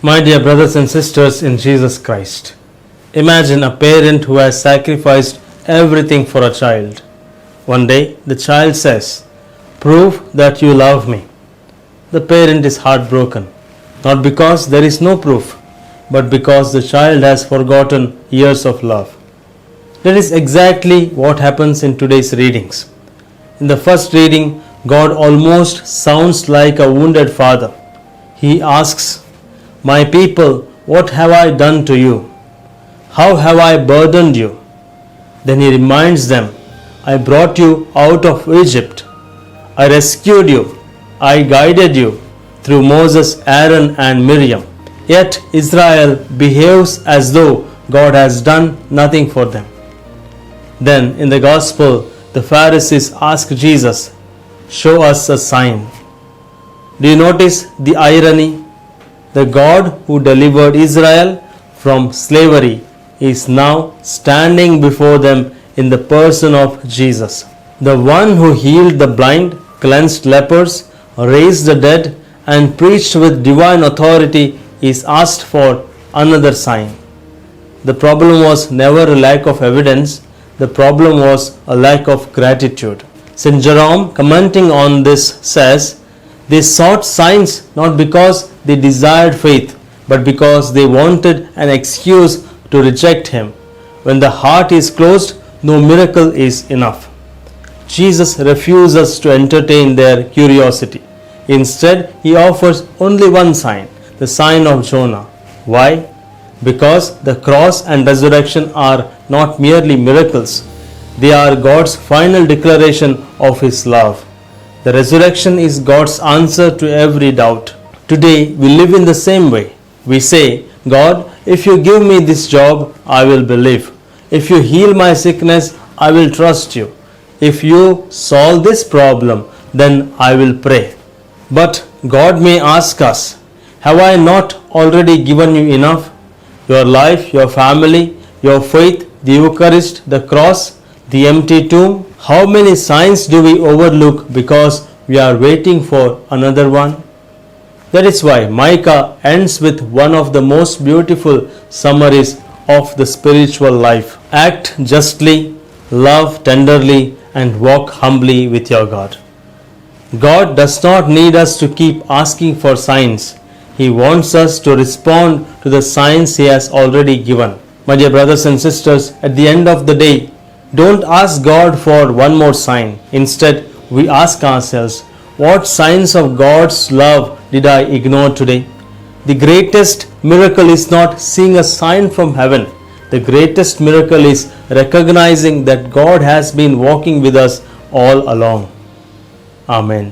My dear brothers and sisters in Jesus Christ, imagine a parent who has sacrificed everything for a child. One day, the child says, "Prove that you love me." The parent is heartbroken, not because there is no proof, but because the child has forgotten years of love. That is exactly what happens in today's readings. In the first reading, God almost sounds like a wounded father. He asks, "My people, what have I done to you? How have I burdened you?" Then he reminds them, "I brought you out of Egypt. I rescued you. I guided you through Moses, Aaron, and Miriam." Yet Israel behaves as though God has done nothing for them. Then in the Gospel, the Pharisees ask Jesus, "Show us a sign." Do you notice the irony? The God who delivered Israel from slavery is now standing before them in the person of Jesus. The one who healed the blind, cleansed lepers, raised the dead, and preached with divine authority is asked for another sign. The problem was never a lack of evidence, the problem was a lack of gratitude. St. Jerome, commenting on this, says, "They sought signs not because they desired faith, but because they wanted an excuse to reject Him. When the heart is closed, no miracle is enough." Jesus refuses to entertain their curiosity. Instead, He offers only one sign, the sign of Jonah. Why? Because the cross and resurrection are not merely miracles. They are God's final declaration of His love. The resurrection is God's answer to every doubt. Today we live in the same way. We say, "God, if you give me this job, I will believe. If you heal my sickness, I will trust you. If you solve this problem, then I will pray." But God may ask us, "Have I not already given you enough? Your life, your family, your faith, the Eucharist, the cross, the empty tomb? How many signs do we overlook because we are waiting for another one?" That is why Micah ends with one of the most beautiful summaries of the spiritual life. Act justly, love tenderly, and walk humbly with your God. God does not need us to keep asking for signs. He wants us to respond to the signs He has already given. My dear brothers and sisters, at the end of the day, don't ask God for one more sign. Instead, we ask ourselves, what signs of God's love did I ignore today? The greatest miracle is not seeing a sign from heaven. The greatest miracle is recognizing that God has been walking with us all along. Amen.